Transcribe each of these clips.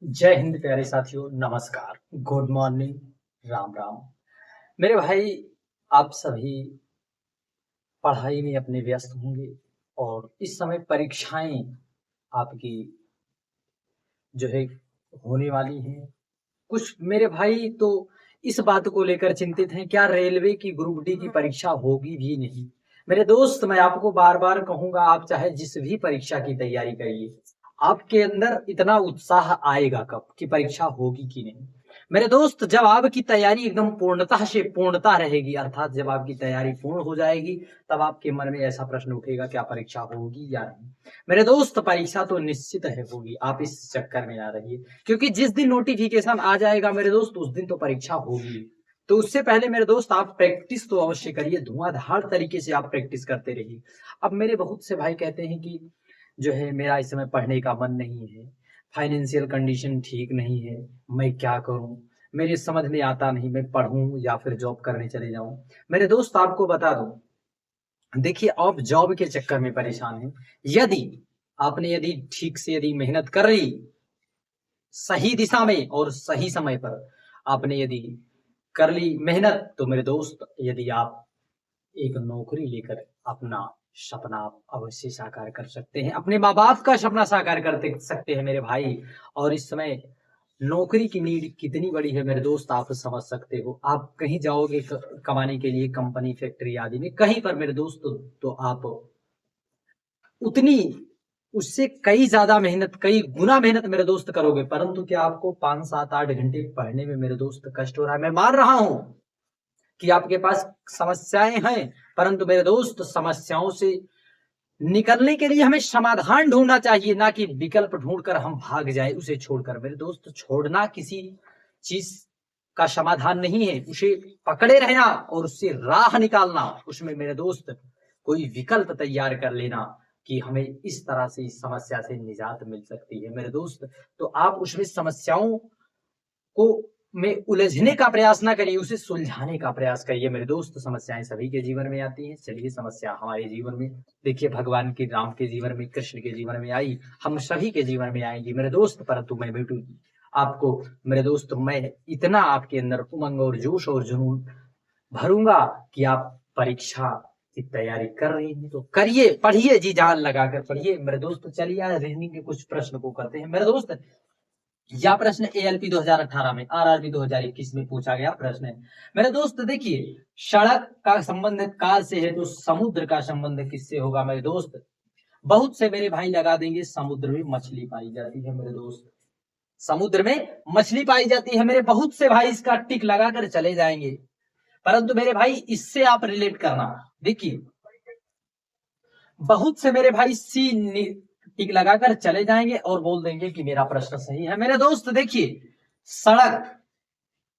जय हिंद प्यारे साथियों, नमस्कार, गुड मॉर्निंग, राम राम। मेरे भाई, आप सभी पढ़ाई में अपने व्यस्त होंगे और इस समय परीक्षाएं आपकी जो है होने वाली हैं। कुछ मेरे भाई तो इस बात को लेकर चिंतित हैं, क्या रेलवे की ग्रुप डी की परीक्षा होगी भी नहीं। मेरे दोस्त, मैं आपको बार बार कहूंगा, आप चाहे जिस भी परीक्षा की तैयारी करिए, आपके अंदर इतना उत्साह आएगा कब कि परीक्षा होगी कि नहीं। मेरे दोस्त, जब आपकी तैयारी एकदम पूर्णतः से पूर्णता रहेगी, अर्थात जब आपकी तैयारी पूर्ण हो जाएगी, तब आपके मन में ऐसा प्रश्न उठेगा क्या परीक्षा होगी या नहीं। मेरे दोस्त, परीक्षा तो निश्चित है होगी, आप इस चक्कर में ना रहिए, क्योंकि जिस दिन नोटिफिकेशन आ जाएगा मेरे दोस्त, उस दिन तो परीक्षा होगी। तो उससे पहले मेरे दोस्त, आप प्रैक्टिस तो अवश्य करिए, धुआंधार तरीके से आप प्रैक्टिस करते रहिए। अब मेरे बहुत से भाई कहते हैं कि जो है मेरा इस समय पढ़ने का मन नहीं है, फाइनेंशियल कंडीशन ठीक नहीं है, मैं क्या करूं, मेरे समझ में आता नहीं, मैं पढ़ूं या फिर जॉब करने चले जाऊं। मेरे दोस्त, आपको बता दूं, देखिए, आप जॉब के चक्कर में परेशान हैं। यदि आपने यदि ठीक से यदि मेहनत कर ली, सही दिशा में और सही समय पर आपने यदि कर ली मेहनत, तो मेरे दोस्त, यदि आप एक नौकरी लेकर अपना सपना आप अवश्य साकार कर सकते हैं, अपने माँ बाप का सपना साकार कर सकते हैं मेरे भाई। और इस समय नौकरी की नीड कितनी बड़ी है मेरे दोस्त, आप समझ सकते हो। आप कहीं जाओगे कमाने के लिए, कंपनी फैक्ट्री आदि में कहीं पर मेरे दोस्त, तो आप उतनी उससे कई ज्यादा मेहनत, कई गुना मेहनत मेरे दोस्त करोगे, परंतु क्या आपको 5 7 8 घंटे पढ़ने में मेरे दोस्त कष्ट हो रहा है? मैं मान रहा हूं कि आपके पास समस्याएं हैं, परंतु मेरे दोस्त, समस्याओं से निकलने के लिए हमें समाधान ढूंढना चाहिए, ना कि विकल्प ढूंढकर हम भाग जाए उसे छोड़कर। मेरे दोस्त, छोड़ना किसी चीज का समाधान नहीं है, उसे पकड़े रहना और उससे राह निकालना, उसमें मेरे दोस्त कोई विकल्प तैयार कर लेना कि हमें इस तरह से इस समस्या से निजात मिल सकती है मेरे दोस्त। तो आप उसमें समस्याओं को में उलझने का प्रयास ना करिए, उसे सुलझाने का प्रयास करिए मेरे दोस्त। समस्याएं सभी के जीवन में आती हैं, चलिए समस्या हमारे जीवन में, देखिए, भगवान की, राम के जीवन में, कृष्ण के जीवन में आई, हम सभी के जीवन में आएंगी मेरे दोस्त। परंतु मैं बेटू आपको, मेरे दोस्त, मैं इतना आपके अंदर उमंग और जोश और जुनून भरूंगा कि आप परीक्षा की तैयारी कर रही हैं तो करिए, पढ़िए, जी जान लगाकर पढ़िए मेरे दोस्त। चलिए आज रीजनिंग के कुछ प्रश्न को करते हैं मेरे दोस्त। यह प्रश्न एएलपी 2018 में, आरआरबी 2021 में पूछा गया प्रश्न है मेरे दोस्त। देखिए, सड़क का संबंध कार से है, तो समुद्र का संबंध किससे होगा मेरे दोस्त? बहुत से मेरे भाई लगा देंगे, समुद्र में मछली पाई जाती है मेरे दोस्त, समुद्र में मछली पाई जाती है। मेरे बहुत से भाई इसका टिक लगाकर चले जाएंगे, परंतु मेरे भाई इससे आप रिलेट करना। देखिए, बहुत से मेरे भाई टिक लगाकर चले जाएंगे और बोल देंगे कि मेरा प्रश्न सही है मेरे दोस्त। देखिए, सड़क,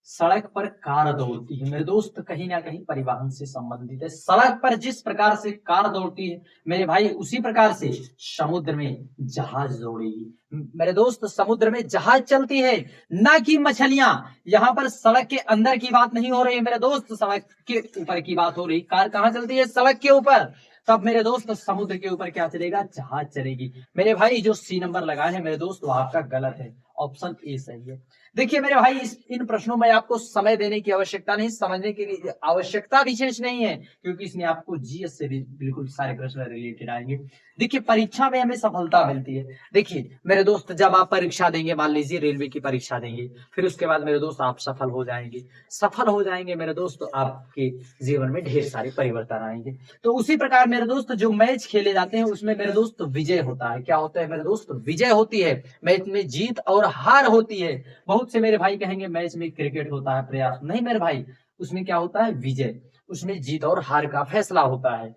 सड़क पर कार दौड़ती है मेरे दोस्त, कहीं ना कहीं परिवहन से संबंधित है। सड़क पर जिस प्रकार से कार दौड़ती है मेरे भाई, उसी प्रकार से समुद्र में जहाज दौड़ेगी मेरे दोस्त। समुद्र में जहाज चलती है, ना कि मछलियां। यहाँ पर सड़क के अंदर की बात नहीं हो रही है मेरे दोस्त, सड़क के ऊपर की बात हो रही। कार कहाँ चलती है? सड़क के ऊपर। तब मेरे दोस्त, समुद्र के ऊपर क्या चलेगा? जहाज चलेगी मेरे भाई। जो सी नंबर लगा है मेरे दोस्त, वो आपका गलत है, ऑप्शन ए सही है। देखिए मेरे भाई, इन प्रश्नों में आपको समय देने की आवश्यकता नहीं, समझने की आवश्यकता विशेष नहीं है, क्योंकि इसमें आपको जीएस से भी बिल्कुल सारे प्रश्न रिलेटेड आएंगे। देखिए, परीक्षा में हमें सफलता मिलती है। देखिए मेरे दोस्त, जब आप परीक्षा देंगे, मान लीजिए रेलवे की परीक्षा देंगे, फिर उसके बाद मेरे दोस्त आप सफल हो जाएंगे, सफल हो जाएंगे मेरे दोस्त, तो आपके जीवन में ढेर सारे परिवर्तन आएंगे। तो उसी प्रकार मेरे दोस्त, जो मैच खेले जाते हैं उसमें मेरे दोस्त विजय होता है। क्या होता है मेरे दोस्त? विजय होती है। मैच में जीत और हार होती है। बहुत से मेरे भाई कहेंगे मैच में क्रिकेट होता है, प्रयास नहीं मेरे भाई, उसमें क्या होता है? विजय, उसमें जीत और हार का फैसला होता है।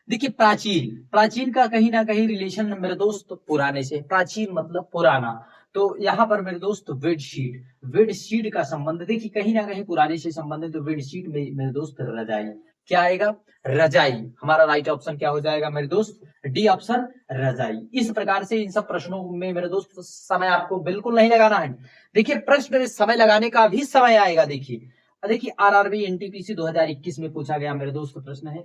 देखिए, प्राचीन, प्राचीन का कहीं ना कहीं रिलेशन मेरे दोस्त पुराने से, प्राचीन मतलब पुराना। तो यहाँ पर मेरे दोस्त बेडशीट, बेडशीट का संबंध देखिए कहीं ना कहीं पुराने से संबंधित। तो बेडशीट में मेरे दोस्त रजाई, क्या आएगा? रजाई। हमारा राइट ऑप्शन क्या हो जाएगा मेरे दोस्त? डी ऑप्शन, रजाई। इस प्रकार से इन सब प्रश्नों में मेरे दोस्त समय आपको बिल्कुल नहीं लगाना है। देखिए, प्रश्न में समय लगाने का भी समय आएगा। देखिए देखिए, आरआरबी एनटीपीसी 2021 में पूछा गया मेरे दोस्त प्रश्न है,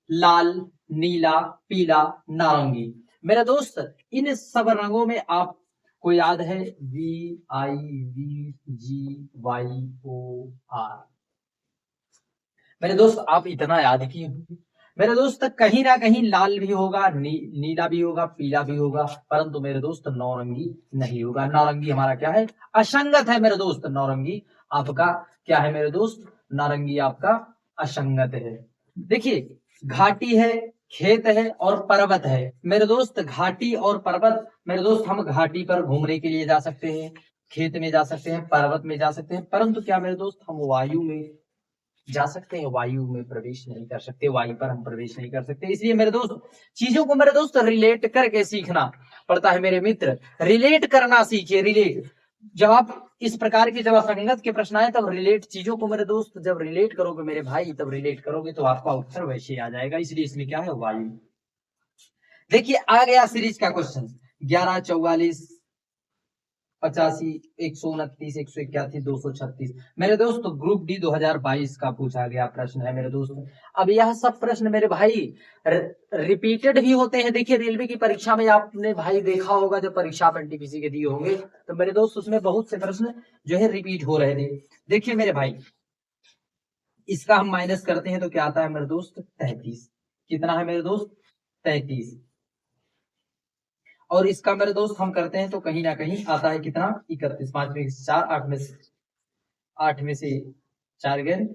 लाल, नीला, पीला, नारंगी। मेरा दोस्त, इन सब रंगों में आप कोई याद है? VIVGYOR। मेरे दोस्त आप इतना याद किए होंगे। मेरे दोस्त कहीं ना कहीं लाल भी होगा, नीला भी होगा, पीला भी होगा, परंतु मेरे दोस्त नौरंगी नहीं होगा। नारंगी हमारा क्या है? असंगत है मेरे दोस्त। नौरंगी आपका क्या है मेरे दोस्त? नारंगी आपका असंगत है। देखिए, घाटी है, खेत है और पर्वत है मेरे दोस्त। घाटी और पर्वत मेरे दोस्त, हम घाटी पर घूमने के लिए जा सकते हैं, खेत में जा सकते हैं, पर्वत में जा सकते हैं, परंतु क्या मेरे दोस्त, हम वायु में जा सकते हैं? वायु में प्रवेश नहीं कर सकते, वायु पर हम प्रवेश नहीं कर सकते। इसलिए मेरे दोस्त, चीजों को मेरे दोस्त रिलेट करके सीखना पड़ता है मेरे मित्र। रिलेट करना सीखिए, रिलेट। जब आप इस प्रकार के, जब असंगत के प्रश्न आए, तब रिलेट, चीजों को मेरे दोस्त जब रिलेट करोगे मेरे भाई, तब रिलेट करोगे तो आपका उत्तर वैसे आ जाएगा। इसलिए इसमें क्या है? वायु। देखिए, आ गया सीरीज का क्वेश्चन। 11, 44, 85, 129, 181, 236। मेरे दोस्त, ग्रुप डी 2022 का पूछा गया प्रश्न है मेरे दोस्त। अब यह सब प्रश्न मेरे भाई रिपीटेड भी होते हैं। देखिए, रेलवे की परीक्षा में आपने भाई देखा होगा, जब परीक्षा आप एनटीपीसी के दिए होंगे, तो मेरे दोस्त उसमें बहुत से प्रश्न जो है रिपीट हो रहे थे। देखिए मेरे भाई, इसका हम माइनस करते हैं तो क्या आता है मेरे दोस्त? 33। कितना है मेरे दोस्त? 33। और इसका मेरे दोस्त हम करते हैं तो कहीं ना कहीं आता है कितना? 31। 5 में से 4, 8 में से 4 गए,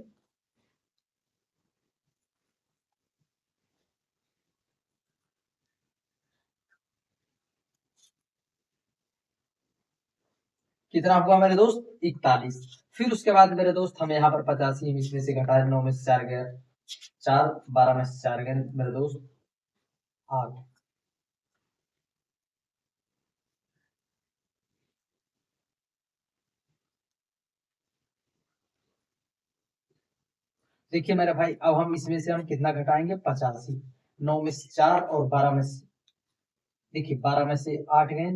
कितना हुआ मेरे दोस्त? 41। फिर उसके बाद मेरे दोस्त हम यहाँ पर 85 इसमें से घटाए, 9 में से 4 गए 4, 12 में से 4 गए मेरे दोस्त 8। देखिए मेरे भाई, अब हम इसमें से हम कितना घटाएंगे? 85। 9 में से 4 और 12 में से, देखिए 12 में से 8 गए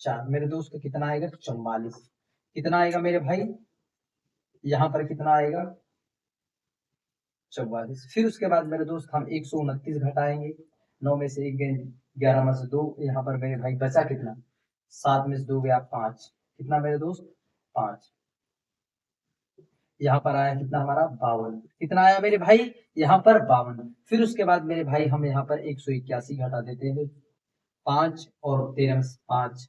4, मेरे दोस्त का कितना आएगा? 44। कितना आएगा मेरे भाई? यहाँ पर कितना आएगा? 44। फिर उसके बाद मेरे दोस्त हम 129 घटाएंगे, 9 में से 1 गए 11 में से 2, यहाँ पर मेरे भाई बचा कितना? 7 में से 2 गया 5। कितना मेरे दोस्त? 5। यहाँ पर आया कितना हमारा? 52। कितना आया मेरे भाई? यहाँ पर 52। फिर उसके बाद मेरे भाई हम यहाँ पर 181 घटा देते हैं, 5 और 13 में से 5,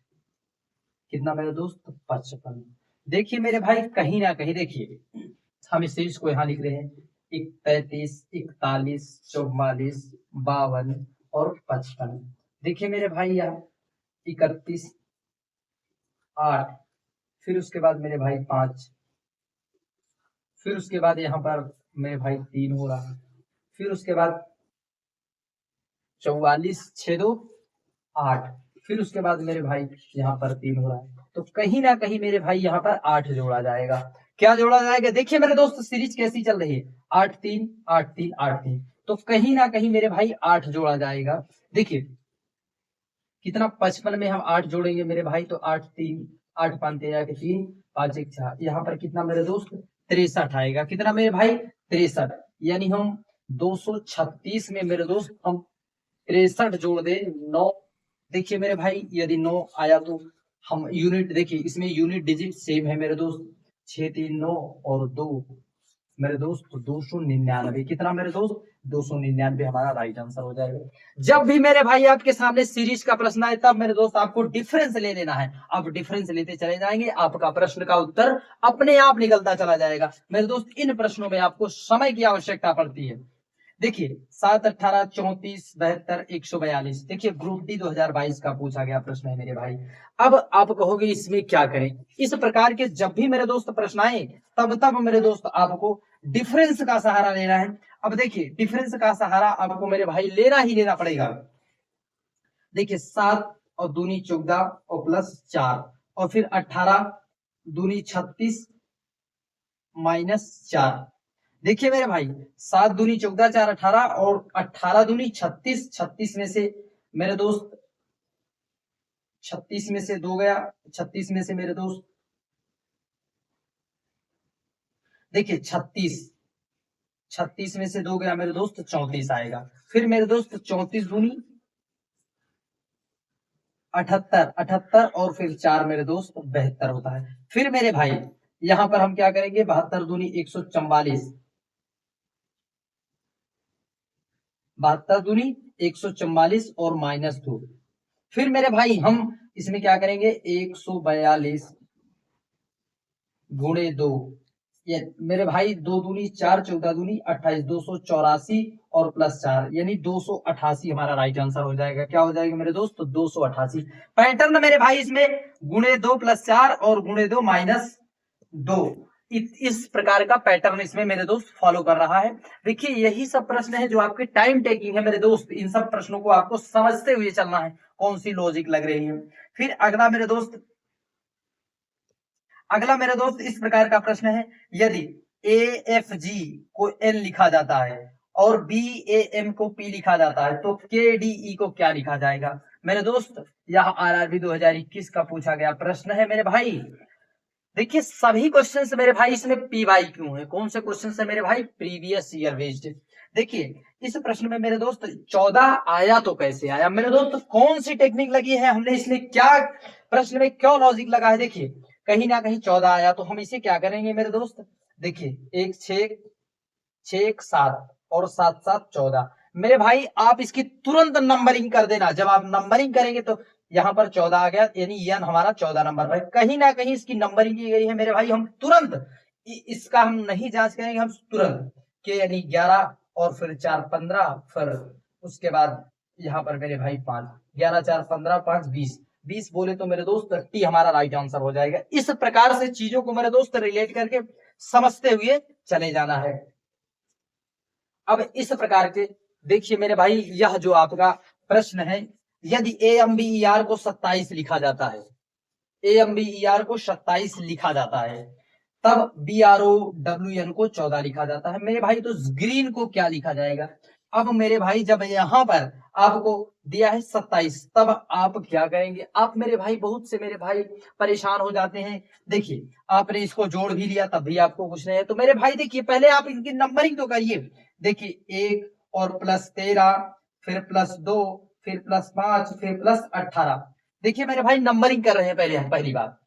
कितना मेरे दोस्त? 55। देखिए मेरे भाई, कहीं ना कहीं देखिए, हम इस सीरीज को यहाँ लिख रहे हैं 33, 41, 44, 52 और 55। देखिए मेरे भाई, यहाँ 31, 8, फिर उसके बाद मेरे भाई 5, फिर उसके बाद यहाँ पर मेरे भाई 3 हो रहा है, फिर उसके बाद 44, 6 2 8, फिर उसके बाद मेरे भाई यहाँ पर 3 हो रहा है। तो कहीं ना कहीं मेरे भाई यहाँ पर 8 जोड़ा जाएगा। क्या जोड़ा जाएगा? देखिए मेरे दोस्त, सीरीज कैसी चल रही है? 8 3 8 3 8 3, तो कहीं ना कहीं मेरे भाई 8 जोड़ा जाएगा। देखिए कितना, 55 में हम 8 जोड़ेंगे मेरे भाई, तो 8 3 8 5 13 के 3, 5 1 4, यहाँ पर कितना मेरे दोस्त? 63 आएगा। कितना मेरे भाई? 63। यानी हम 236 में मेरे दोस्त हम 63 जोड़ दे 9। देखिए मेरे भाई, यदि 9 आया तो हम यूनिट, देखिए इसमें यूनिट डिजिट सेम है मेरे दोस्त, 6 3 9 और 2 मेरे दोस्त 299। कितना मेरे दोस्त? 299 हमारा राइट आंसर हो जाएगा। जब भी मेरे भाई आपके सामने सीरीज का प्रश्न आए, तब मेरे दोस्त आपको डिफरेंस ले लेना है। आप डिफरेंस लेते चले जाएंगे, आपका प्रश्न का उत्तर अपने आप निकलता चला जाएगा। मेरे दोस्त, इन प्रश्नों में आपको समय की आवश्यकता पड़ती है। देखिए 7 18 34 72 142, देखिए ग्रुप डी 2022 का पूछा गया प्रश्न है मेरे भाई। अब आप कहोगे इसमें क्या करें? इस प्रकार के जब भी मेरे दोस्त प्रश्न आए, तब तब मेरे दोस्त आपको डिफरेंस का सहारा लेना है। अब देखिए, डिफरेंस का सहारा आपको मेरे भाई लेना ही लेना पड़ेगा। देखिए 7 और दूनी 14 और प्लस 4, और फिर 18 दूनी 36 -4। देखिए मेरे भाई, 7 दूनी 14 4 18, और 18 दूनी 36, 36 में से मेरे दोस्त 36 में से 2 गया, 36 में से मेरे दोस्त देखिए 36 में से 2 गया मेरे दोस्त 34 आएगा। फिर मेरे दोस्त 34 दूनी 78 78 और फिर 4 मेरे दोस्त 72 होता है। फिर मेरे भाई यहां पर हम क्या करेंगे, 72 दूनी 144, 72 दूनी 144 और -2। फिर मेरे भाई हम इसमें क्या करेंगे, 142 गुणे 2, ये मेरे भाई 2 दूनी 4, 14 दूनी 28, 284 और +4 यानी 288 हमारा राइट आंसर हो जाएगा। क्या हो जाएगा मेरे दोस्त, 288। पैटर्न मेरे भाई इसमें गुणे 2 +4 और गुणे 2 -2, इस प्रकार का पैटर्न इसमें मेरे दोस्त फॉलो कर रहा है। देखिए यही सब प्रश्न है जो आपके टाइम टेकिंग है मेरे दोस्त, इन सब प्रश्नों को आपको समझते हुए चलना है कौन सी लॉजिक लग रही है। फिर अगला मेरे दोस्त इस प्रकार का प्रश्न है, यदि AFG को N लिखा जाता है और BAM को P लिखा जाता है तो KDE को क्या लिखा जाएगा। मेरे दोस्त यह RRB 2021 का पूछा गया प्रश्न है मेरे भाई। देखिए सभी क्वेश्चन मेरे भाई इसमें PYQ है। कौन से क्वेश्चन है मेरे भाई, प्रीवियस ईयर बेस्ड। देखिए इस प्रश्न में मेरे दोस्त 14 आया तो कैसे आया मेरे दोस्त, कौन सी टेक्निक लगी है हमने, इसमें क्या प्रश्न में क्यों लॉजिक लगा है। देखिए कहीं ना कहीं 14 आया तो हम इसे क्या करेंगे मेरे दोस्त, देखिए 1 6 6 7 और 7 7 14। मेरे भाई आप इसकी तुरंत नंबरिंग कर देना, जब आप नंबरिंग करेंगे तो यहाँ पर 14 आ गया, यानी यन हमारा 14 नंबर पर कहीं ना कहीं इसकी नंबरिंग की गई है मेरे भाई। हम तुरंत इसका हम नहीं जांच करेंगे, हम तुरंत के यानी 11 और फिर 4 15, फिर उसके बाद यहाँ पर मेरे भाई 5, 11 4 15 5 20, 20 बोले तो मेरे दोस्त टी हमारा राइट आंसर हो जाएगा। इस प्रकार से चीजों को मेरे दोस्त रिलेट करके समझते हुए चले जाना है। अब इस प्रकार के देखिए मेरे भाई, यह जो आपका प्रश्न है, यदि AMBER को 27 लिखा जाता है, AMBER को 27 लिखा जाता है, तब BROWN को 14 लिखा जाता है मेरे भाई, तो ग्रीन को क्या लिखा जाएगा। अब मेरे भाई जब यहां पर आपको दिया है 27, तब आप क्या करेंगे, आप मेरे भाई बहुत से मेरे भाई परेशान हो जाते हैं। देखिए आपने इसको जोड़ भी लिया तब भी आपको कुछ नहीं है, तो मेरे भाई देखिए पहले आप इनकी नंबरिंग तो करिए। देखिए 1 और +13, फिर +2, फिर +5, फिर +18। देखिए मेरे भाई नंबरिंग कर रहे हैं पहले हम, पहली बात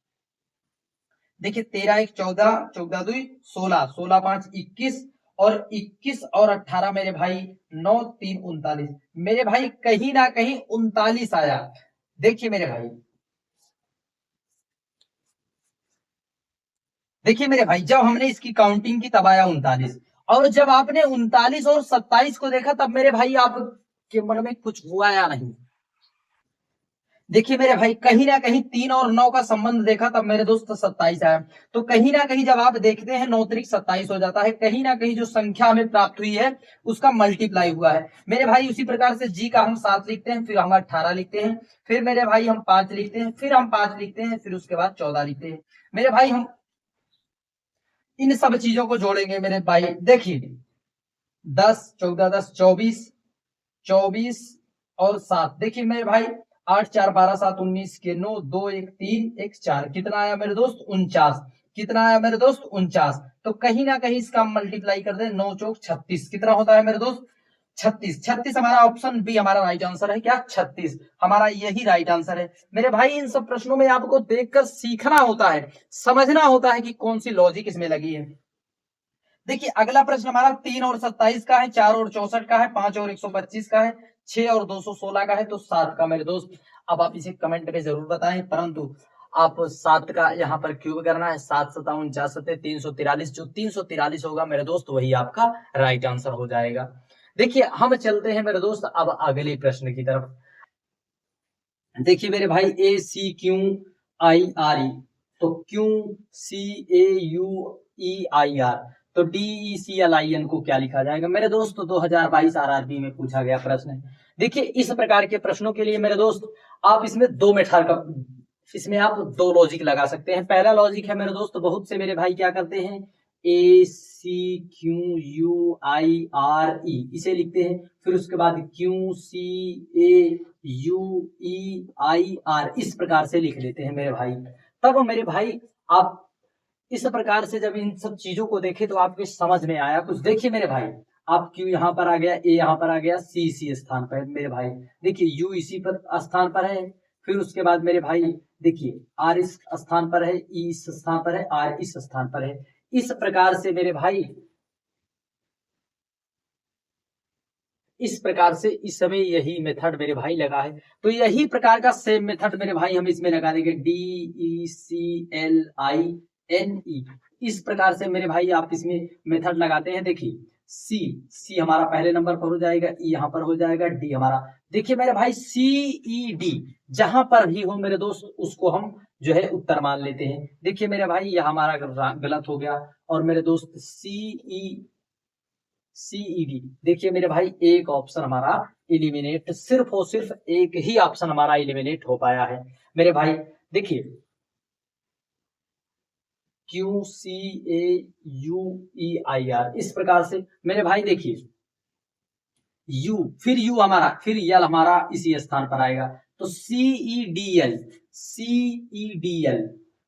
देखिए 13 1 14, 14 2 16, 16 5 21 और 21 और 18 मेरे भाई 9 3 39। मेरे भाई कहीं ना कहीं 39 आया। देखिए मेरे भाई, देखिए मेरे भाई जब हमने इसकी काउंटिंग की तब आया 39, और जब आपने 39 और 27 को देखा तब मेरे भाई आपके मन में कुछ हुआ या नहीं। देखिए मेरे भाई कहीं ना कहीं 3 और 9 का संबंध देखा तब मेरे दोस्त 27 आया। तो कहीं ना कहीं जब आप देखते हैं 9 त्रिक 27 हो जाता है, कहीं ना कहीं जो संख्या हमें प्राप्त हुई है उसका मल्टीप्लाई हुआ है मेरे भाई। उसी प्रकार से जी का हम 7 लिखते हैं, फिर हम 18 लिखते हैं, फिर मेरे भाई हम 5 लिखते हैं, फिर हम 5 लिखते हैं, फिर उसके बाद 14 लिखते हैं मेरे भाई। हम इन सब चीजों को जोड़ेंगे मेरे भाई। देखिए 10 14 10 24, 24 और 7। देखिए मेरे भाई 8 4 12 7 19 के 9 2 1 3 1 4, कितना आया मेरे दोस्त 49। कितना आया मेरे दोस्त 49। तो कहीं ना कहीं इसका मल्टीप्लाई कर दे, 9 चौक 36, कितना होता है मेरे दोस्त 36। 36 हमारा ऑप्शन बी हमारा राइट आंसर है। क्या 36 हमारा यही राइट आंसर है मेरे भाई। इन सब प्रश्नों में आपको देखकर सीखना होता है, समझना होता है कि कौन सी लॉजिक इसमें लगी है। देखिए अगला प्रश्न हमारा 3 और 27 का है, 4 और 64 का है, 5 और 125 का है, 6 और 216 का है, तो 7 का मेरे दोस्त। अब आप इसे कमेंट में जरूर बताएं, परंतु आप 7 का यहाँ पर क्यूब करना है। 7 7 49 343, जो 343 होगा मेरे दोस्त वही आपका राइट आंसर हो जाएगा। देखिए हम चलते हैं मेरे दोस्त अब अगले प्रश्न की तरफ। देखिए मेरे भाई ACQIRE, तो QCAUEIR, तो DECLIN को क्या लिखा जाएगा मेरे दोस्त। 2022 RRB में पूछा गया प्रश्न है। देखिए इस प्रकार के प्रश्नों के लिए मेरे दोस्त आप इसमें दो मेथड का, इसमें आप दो लॉजिक लगा सकते हैं। पहला लॉजिक है मेरे दोस्त, बहुत से मेरे भाई क्या करते हैं ACQUIRE इसे लिखते हैं, फिर उसके बाद QCAUEIR इस प्रकार से लिख लेते हैं मेरे भाई। तब मेरे भाई आप इस प्रकार से जब इन सब चीजों को देखें तो आपके समझ में आया कुछ। देखिए मेरे भाई आप क्यू यहाँ पर आ गया, ए यहाँ पर आ गया, सी इसी स्थान पर है मेरे भाई। देखिए यू इसी पर स्थान पर है, फिर उसके बाद मेरे भाई देखिए आर इस स्थान पर है, ई इस स्थान पर है, आर इस स्थान पर है। इस प्रकार से मेरे भाई, इस प्रकार से इस समय यही मेथड मेरे भाई लगा है। तो यही प्रकार का सेम मेथड मेरे भाई हम इसमें लगा देंगे, DECLINE। इस प्रकार से मेरे भाई आप इसमें मेथड लगाते हैं। देखिए सी, सी हमारा पहले नंबर पर हो जाएगा, ई यहाँ पर हो जाएगा, डी हमारा, देखिए मेरे भाई CED जहां पर भी हो मेरे दोस्त उसको हम जो है उत्तर मान लेते हैं। देखिए मेरे भाई यह हमारा गलत हो गया, और मेरे दोस्त CED, देखिए मेरे भाई एक ऑप्शन हमारा इलिमिनेट, सिर्फ और सिर्फ एक ही ऑप्शन हमारा इलिमिनेट हो पाया है मेरे भाई। देखिए QCAUEIR, इस प्रकार से मेरे भाई देखिए यू, फिर यू हमारा, फिर यल हमारा इसी स्थान पर आएगा। तो CEDL, CEDL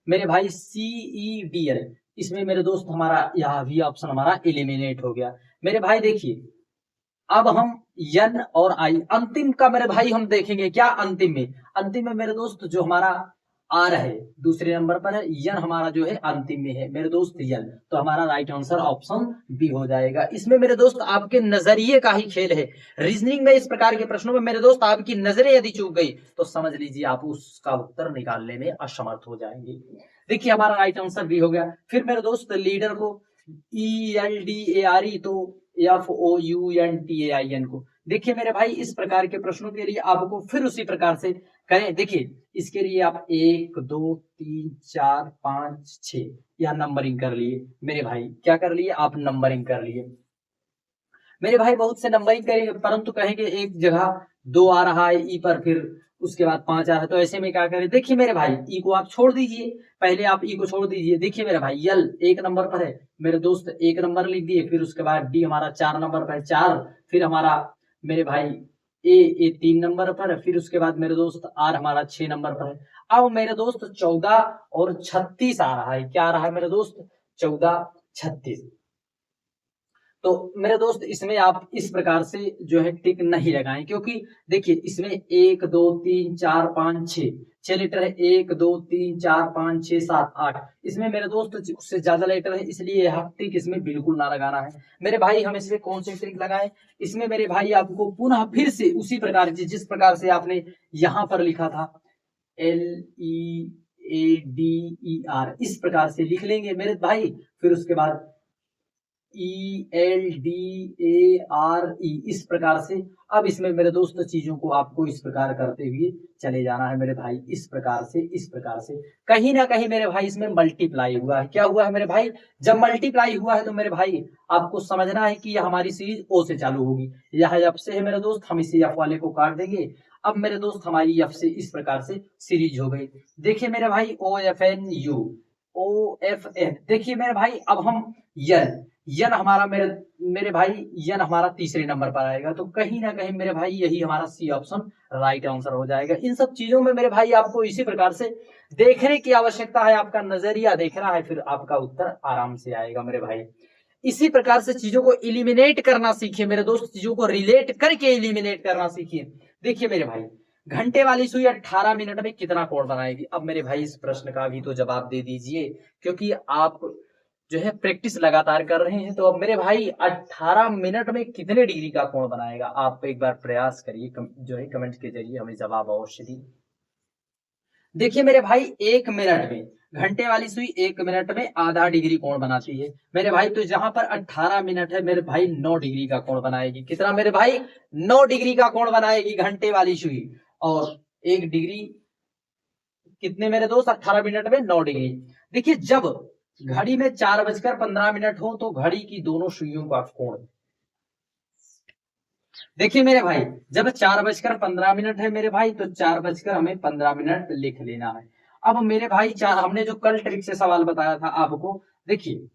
मेरे भाई CEDL, इसमें मेरे दोस्त हमारा यह भी ऑप्शन हमारा एलिमिनेट हो गया मेरे भाई। देखिए अब हम यन और आई अंतिम का मेरे भाई हम देखेंगे क्या अंतिम में, अंतिम में मेरे दोस्त जो हमारा आर है दूसरे नंबर पर है, यन हमारा जो है अंतिम में है मेरे दोस्त यल, तो हमारा राइट आंसर ऑप्शन बी हो जाएगा। इसमें मेरे दोस्त आपके नजरिए का ही खेल है। रीजनिंग में इस प्रकार के प्रश्नों में मेरे दोस्त आपकी नजरें यदि चूक गई तो समझ लीजिए आप उसका उत्तर निकालने में असमर्थ हो जाएंगे। देखिए हमारा राइट आंसर बी हो गया। फिर मेरे दोस्त लीडर को ELDARE, तो FOUNTAIN को, देखिए मेरे भाई इस प्रकार के प्रश्नों के लिए आपको फिर उसी प्रकार से करें। देखिए इसके लिए आप 1 2 3 4 5 6 या नंबरिंग कर लिए मेरे भाई, क्या कर लिए आप नंबरिंग कर लिए मेरे भाई, बहुत से नंबरिंग करेंगे परंतु कहेंगे एक जगह 2 आ रहा है ई पर, फिर उसके बाद 5 आ रहा है, तो ऐसे में क्या करें। देखिए मेरे भाई ई को आप छोड़ दीजिए, पहले आप ई को छोड़ दीजिए। देखिए मेरे भाई यल एक नंबर पर है मेरे दोस्त, एक नंबर लिख दिए, फिर उसके बाद डी हमारा 4 नंबर पर है 4, फिर हमारा मेरे भाई ए 3 नंबर पर है, फिर उसके बाद मेरे दोस्त आर हमारा 6 नंबर पर है। अब मेरे दोस्त 14 और 36 आ रहा है, क्या आ रहा है मेरे दोस्त 14 36। तो मेरे दोस्त इसमें आप इस प्रकार से जो है टिक नहीं लगाएं, क्योंकि देखिए इसमें 1 2 3 4 5 6 लेटर है, 1 2 3 4 5 6 7 8, इसमें मेरे दोस्त उससे ज्यादा लेटर है, इसलिए यह टिक इसमें बिल्कुल ना लगाना है मेरे भाई। हम इसमें कौन से टिक लगाएं, इसमें मेरे भाई आपको पुनः फिर से उसी प्रकार से जिस प्रकार से आपने यहां पर लिखा था LEADER, इस प्रकार से लिख लेंगे मेरे भाई। फिर उसके बाद ELDARE, इस प्रकार से। अब इसमें मेरे दोस्त चीजों को आपको इस प्रकार करते हुए चले जाना है मेरे भाई, इस प्रकार से इस प्रकार से। कहीं ना कहीं मेरे भाई इसमें मल्टीप्लाई हुआ है, क्या हुआ है मेरे भाई, जब मल्टीप्लाई हुआ है तो मेरे भाई आपको समझना है कि यह हमारी सीरीज ओ से चालू होगी, यह एफ से है मेरे दोस्त, हम इसे एफ वाले को काट देंगे। अब मेरे दोस्त हमारी एफ से इस प्रकार से सीरीज हो गई। देखिए मेरे भाई OFNU, OFN, देखिए मेरे भाई अब हम यन, यन हमारा मेरे भाई यन हमारा तीसरे नंबर पर आएगा, तो कहीं ना कहीं मेरे भाई यही हमारा सी ऑप्शन राइट आंसर हो जाएगा। इन सब चीजों में मेरे भाई आपको इसी प्रकार से देखने की आवश्यकता है, आपका नजरिया देखना है, फिर आपका उत्तर आराम से आएगा मेरे भाई। इसी प्रकार से चीजों को इलिमिनेट करना सीखिए मेरे दोस्त, चीजों को रिलेट करके इलिमिनेट करना सीखिए। देखिए मेरे भाई घंटे वाली सुई 18 मिनट में कितना कोण बनाएगी। अब मेरे भाई इस प्रश्न का भी तो जवाब दे दीजिए, क्योंकि आप जो है प्रैक्टिस लगातार कर रहे हैं। तो अब मेरे भाई 18 मिनट में कितने डिग्री का कोण बनाएगा, आप एक बार प्रयास करिए, जो है कमेंट के जरिए हमें जवाब अवश्य दी। देखिए मेरे भाई 1 मिनट में, घंटे वाली सुई 1 मिनट में आधा डिग्री कोण बनाती है मेरे भाई, तो जहां पर 18 मिनट है मेरे भाई 9 डिग्री का कोण बनाएगी। कितना मेरे भाई 9 डिग्री का कोण बनाएगी घंटे वाली सुई, और 1 डिग्री कितने मेरे दोस्त 18 मिनट में 9 डिग्री। देखिए जब घड़ी में 4:15 हो तो घड़ी की दोनों सुइयों का कोण, देखिए मेरे भाई जब 4:15 है मेरे भाई, तो 4:15 लिख लेना है। अब मेरे भाई हमने जो कल ट्रिक से सवाल बताया था आपको, देखिए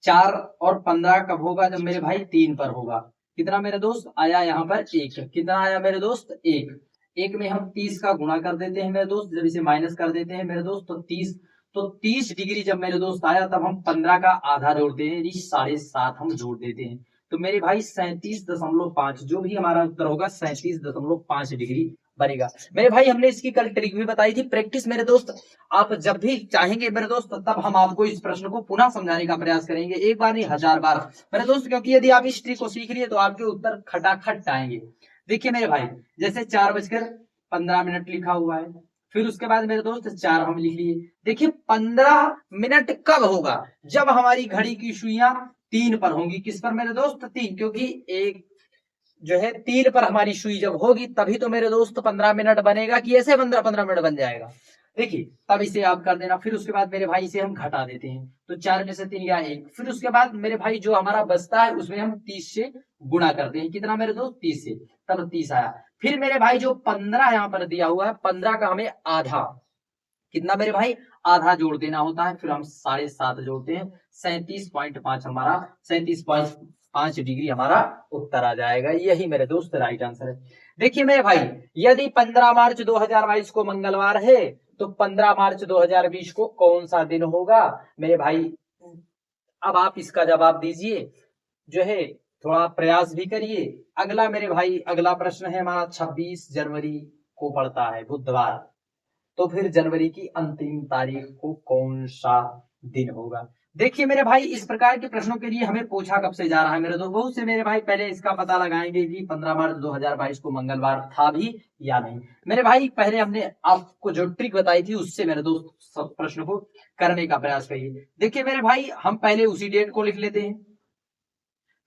4 और 15 कब होगा, जब मेरे भाई 3 पर होगा। कितना मेरे दोस्त आया यहाँ पर 1, कितना आया मेरे दोस्त 1, 1 में हम 30 का गुणा कर देते हैं मेरे दोस्त, जब इसे माइनस कर देते हैं मेरे दोस्त तो 30 डिग्री जब मेरे दोस्त आया, तब हम 15 का आधा जोड़ते हैं, 7.5 हम जोड़ देते हैं, तो मेरे भाई 37.5, जो भी हमारा उत्तर होगा 37.5 डिग्री बनेगा। मेरे भाई हमने इसकी कल ट्रिक भी बताई थी, प्रैक्टिस मेरे दोस्त आप जब भी चाहेंगे मेरे दोस्त तब हम आपको इस प्रश्न को पुनः समझाने का प्रयास करेंगे, एक बार नहीं 1000 बार मेरे दोस्त, क्योंकि यदि आप इस ट्रिक को सीख लिए तो आपके उत्तर खटाखट आएंगे। देखिए मेरे भाई, जैसे 4:15 लिखा हुआ है, फिर उसके बाद मेरे दोस्त 4 हम लिख लिए। देखिए 15 मिनट कब होगा, जब हमारी घड़ी की सुइयां 3 पर होंगी। किस पर मेरे दोस्त? 3, क्योंकि एक जो है 3 पर हमारी सुई जब होगी तभी तो मेरे दोस्त 15 मिनट बनेगा, कि ऐसे 15 मिनट बन जाएगा। देखिए तब इसे आप कर देना। फिर उसके बाद मेरे भाई इसे हम घटा देते हैं, तो 4 में से 3 गया 1। फिर उसके बाद मेरे भाई जो हमारा बचता है उसमें हम 30 से गुणा करते हैं। कितना मेरे दोस्त? 30 से, तब 30 आया। फिर मेरे भाई जो 15 यहाँ पर दिया हुआ है, 15 का हमें आधा, कितना मेरे भाई? आधा जोड़ देना होता है। फिर हम 7.5 जोड़ते हैं, 37.5 हमारा, 37.5 डिग्री हमारा उत्तर आ जाएगा। यही मेरे दोस्त राइट आंसर है। देखिए मेरे भाई, यदि 15 मार्च 2022 को मंगलवार है तो 15 मार्च 2020 को कौन सा दिन होगा मेरे भाई? अब आप इसका जवाब दीजिए, जो है थोड़ा प्रयास भी करिए। अगला मेरे भाई, अगला प्रश्न है हमारा, 26 जनवरी को पड़ता है बुधवार, तो फिर जनवरी की अंतिम तारीख को कौन सा दिन होगा? देखिए मेरे भाई, इस प्रकार के प्रश्नों के लिए हमें पूछा कब से जा रहा है मेरे दोस्त? बहुत से मेरे भाई पहले इसका पता लगाएंगे कि 15 मार्च 2022 को मंगलवार था भी या नहीं। मेरे भाई पहले हमने आपको जो ट्रिक बताई थी उससे मेरे दोस्त सब प्रश्न को करने का प्रयास करिए। देखिए मेरे भाई, हम पहले उसी डेट को लिख लेते हैं,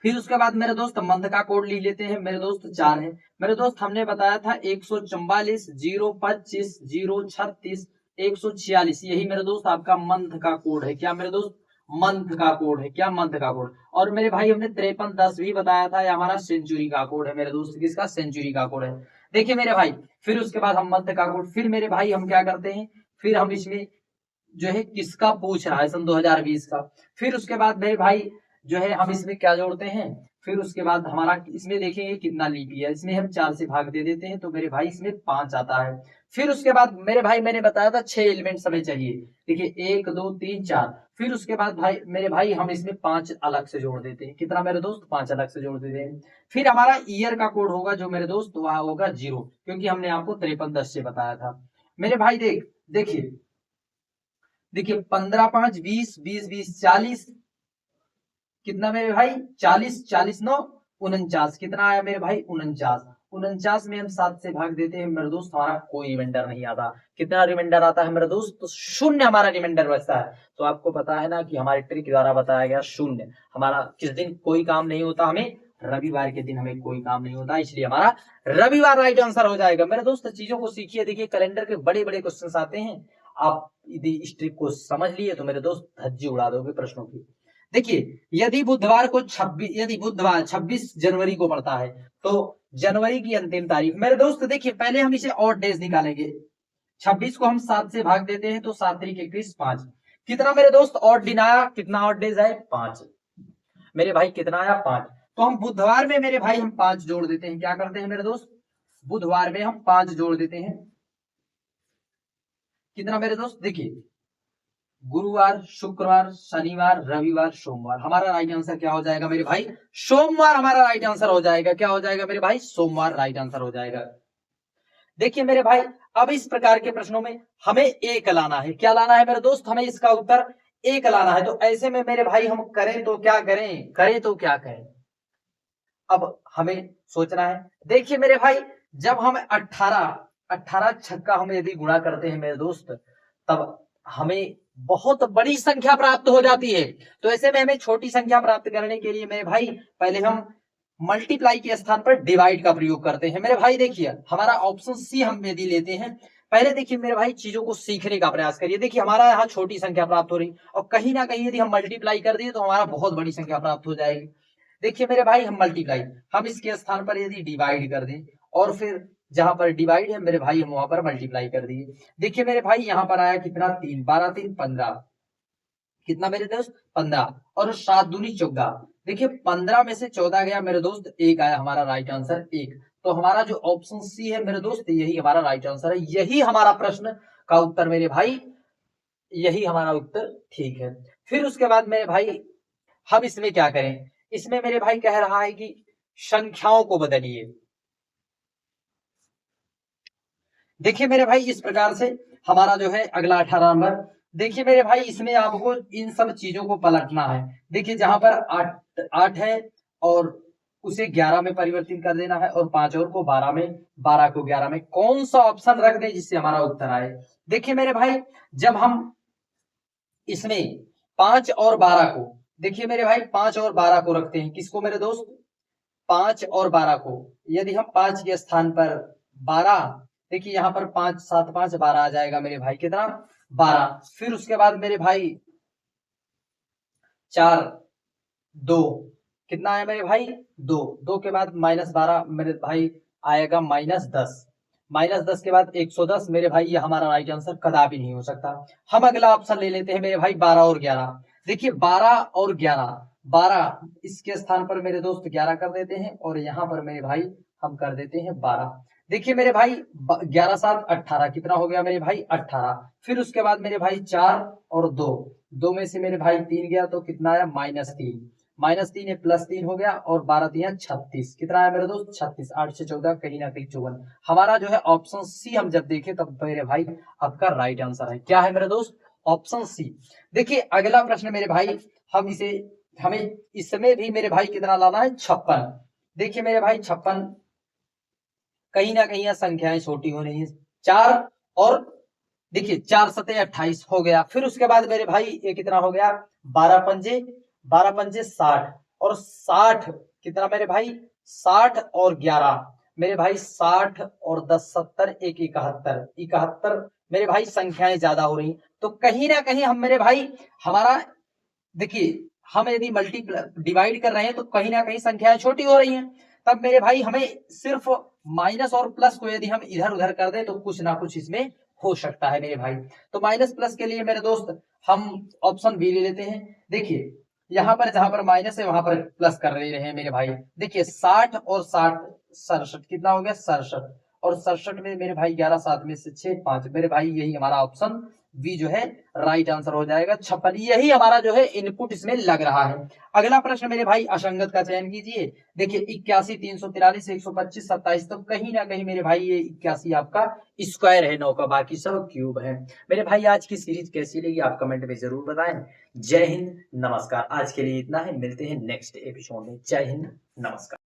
फिर उसके बाद मेरे दोस्त मंथ का कोड लिख लेते हैं। मेरे दोस्त 4 है मेरे दोस्त, हमने बताया था 144 025 036 146, यही मेरे दोस्त आपका मंथ का कोड है। क्या मेरे दोस्त? मंथ का कोड है। क्या? मंथ का कोड। और मेरे भाई हमने 5310 भी बताया था, ये हमारा सेंचुरी का कोड है मेरे दोस्त। किसका? सेंचुरी का कोड है। देखिए मेरे भाई, फिर उसके बाद हम मंथ का कोड, फिर मेरे भाई हम क्या करते हैं, फिर हम इसमें जो है किसका पूछ रहा है, सन 2020 का। फिर उसके बाद मेरे भाई जो है हम इसमें क्या जोड़ते हैं, फिर उसके बाद हमारा इसमें देखेंगे कितना लीप ईयर, इसमें हम 4 से भाग दे देते हैं तो मेरे भाई इसमें 5 आता है। फिर उसके बाद मेरे भाई मैंने बताया था 6 एलिमेंट हमें चाहिए। देखिए 1 2 3 4। फिर उसके बाद भाई मेरे भाई हम इसमें 5 अलग से जोड़ देते हैं। कितना मेरे दोस्त? 5 अलग से जोड़ देते हैं। फिर हमारा ईयर का कोड होगा जो मेरे दोस्त, वह होगा 0, क्योंकि हमने आपको 5310 से बताया था। मेरे भाई देखिए देखिए 15 5 20 20 20 40, कितना मेरे भाई? 40 40 9 49, कितना आया मेरे भाई? 49। 49 में हम 7 से भाग देते हैं मेरे दोस्त, हमारा कोई रिमाइंडर नहीं आता। कितना रिमाइंडर आता है मेरे दोस्त? तो शून्य हमारा रिमाइंडर बचता है। तो आपको पता है ना कि हमारे ट्रिक द्वारा बताया गया शून्य। हमारा किस दिन कोई काम नहीं होता? हमें रविवार के दिन हमें कोई काम नहीं होता, इसलिए हमारा रविवार राइट आंसर हो जाएगा। मेरे दोस्त चीजों को सीखिए, देखिए कैलेंडर के बड़े बड़े क्वेश्चन आते हैं, आप यदि इस ट्रिक को समझ लिए तो मेरे दोस्त धज्जी उड़ा दोगे प्रश्नों की। देखिए यदि बुधवार को 26, यदि बुधवार 26 जनवरी को पड़ता है तो जनवरी की अंतिम तारीख मेरे दोस्त, देखिए पहले हम इसे ऑड डेज निकालेंगे। 26 को हम 7 से भाग देते हैं तो 7 3 21 5, कितना मेरे दोस्त? ऑड दिन आया। कितना ऑड डेज आए? 5। मेरे भाई कितना आया? 5। तो हम बुधवार में मेरे भाई हम 5 जोड़ देते हैं। क्या करते हैं मेरे दोस्त? बुधवार में हम 5 जोड़ देते हैं। कितना मेरे दोस्त? देखिए गुरुवार शुक्रवार शनिवार रविवार सोमवार, हमारा राइट आंसर क्या हो जाएगा मेरे भाई? सोमवार हमारा राइट आंसर हो जाएगा। क्या हो जाएगा मेरे भाई? सोमवार राइट आंसर हो जाएगा। देखिए मेरे भाई, अब इस प्रकार के प्रश्नों में हमें एक लाना है। क्या लाना है मेरे दोस्त? हमें इसका उत्तर एक लाना है। तो ऐसे में मेरे भाई हम करें तो क्या करें, करें तो क्या करें, अब हमें सोचना है। देखिए मेरे भाई, जब हम 18 छक्का हम यदि गुणा करते हैं मेरे दोस्त, तब हमें बहुत बड़ी संख्या प्राप्त हो जाती है। तो ऐसे में हमें छोटी संख्या प्राप्त करने के लिए मेरे भाई पहले हम मल्टीप्लाई के स्थान पर डिवाइड का प्रयोग करते हैं। मेरे भाई देखिए, हमारा ऑप्शन सी हम यदि लेते हैं, पहले देखिए मेरे भाई चीजों को सीखने का प्रयास करिए। देखिए हमारा यहाँ छोटी संख्या प्राप्त हो रही, और कहीं ना कहीं यदि हम मल्टीप्लाई कर दिए तो हमारा बहुत बड़ी संख्या प्राप्त हो जाएगी। देखिए मेरे भाई, हम मल्टीप्लाई, हम इसके स्थान पर यदि डिवाइड कर दें, और फिर जहां पर डिवाइड है मेरे भाई हम वहां पर मल्टीप्लाई कर दिए। देखिए मेरे भाई यहाँ पर आया कितना? 3 12 3 15, कितना मेरे दोस्त? 15, और 7 दूनी 14। देखिए 15 में से 14 गया मेरे दोस्त, एक आया हमारा राइट आंसर 1। तो हमारा जो ऑप्शन सी है मेरे दोस्त, यही हमारा राइट आंसर है। यही हमारा प्रश्न का उत्तर मेरे भाई, यही हमारा उत्तर ठीक है। फिर उसके बाद मेरे भाई हम इसमें क्या करें? इसमें मेरे भाई कह रहा है कि संख्याओं को बदलिए। देखिए मेरे भाई इस प्रकार से हमारा जो है अगला 18 नंबर। देखिए मेरे भाई इसमें आपको इन सब चीजों को पलटना है। देखिए जहां पर 8 है और उसे 11 में परिवर्तित कर देना है, और 5 और को 12 में, 12 को 11 में, कौन सा ऑप्शन रख दें जिससे हमारा उत्तर आए। देखिए मेरे भाई जब हम इसमें 5 और 12 को, देखिए मेरे भाई 5 और 12 को रखते हैं, किसको मेरे दोस्त, 5 और 12 को। यदि हम 5 के स्थान पर 12, देखिए यहाँ पर 5 7 5 12 आ जाएगा मेरे भाई, कितना, 12। फिर उसके बाद मेरे भाई 4 2, कितना आया मेरे भाई, 2। 2 के बाद -12 मेरे भाई आएगा -10। -10 के बाद 110 मेरे भाई, ये हमारा राइट आंसर कदापि नहीं हो सकता। हम अगला ऑप्शन ले लेते हैं मेरे भाई 12 और 11। देखिए 12 और 11, 12 इसके स्थान पर मेरे दोस्त 11 कर देते हैं, और यहाँ पर मेरे भाई हम कर देते हैं 12। देखिए मेरे भाई 11 7 18, कितना हो गया मेरे भाई, 18। फिर उसके बाद मेरे भाई 4 और 2, 2 में से मेरे भाई 3 गया तो कितना आया, -3। -3 है, +3 हो गया, और 12 3 36, कितना आया मेरे दोस्त, 36। 8 से 14 कहीं ना कहीं 54। हमारा जो है ऑप्शन सी हम जब देखें तब मेरे भाई आपका राइट आंसर है। क्या है मेरे दोस्त, ऑप्शन सी। देखिए अगला प्रश्न मेरे भाई, हमें इसमें भी मेरे भाई कितना लाना है, 56। देखिए मेरे भाई 56, कहीं ना कहीं यह संख्याएं छोटी हो रही है। 4 और, देखिए 4 सते 28 हो गया। फिर उसके बाद मेरे भाई ये कितना हो गया, 12 पंजे, 12 पंजे 60, और 60 कितना मेरे भाई, 60 और 11 मेरे भाई, 60 और 10 70 1 71, 71 मेरे भाई संख्याएं ज्यादा हो रही। तो कहीं ना कहीं हम मेरे भाई हमारा, देखिए हम यदि डिवाइड कर रहे हैं तो कहीं ना कहीं संख्याएं छोटी हो रही हैं। तब मेरे भाई हमें सिर्फ माइनस और प्लस को यदि हम इधर उधर कर दें तो कुछ ना कुछ इसमें हो सकता है मेरे भाई। तो माइनस प्लस के लिए मेरे दोस्त हम ऑप्शन बी ले लेते हैं। देखिए यहाँ पर जहां पर माइनस है वहां पर प्लस कर ले रहे हैं मेरे भाई। देखिए 60 और 60 67, कितना हो गया, 67। और 67 में मेरे भाई 11 7 में से 6 5, मेरे भाई यही हमारा ऑप्शन बी जो है राइट आंसर हो जाएगा, 56। यही हमारा जो है इनपुट इसमें लग रहा है। अगला प्रश्न मेरे भाई असंगत का चयन कीजिए। देखिए 81 343 125 27, तो कहीं ना कहीं मेरे भाई ये 81 आपका स्क्वायर है, 9 का बाकी सब क्यूब है। मेरे भाई आज की सीरीज कैसी लगी आप कमेंट में जरूर बताएं। जय हिंद, नमस्कार। आज के लिए इतना है, मिलते हैं नेक्स्ट एपिसोड में। जय हिंद, नमस्कार।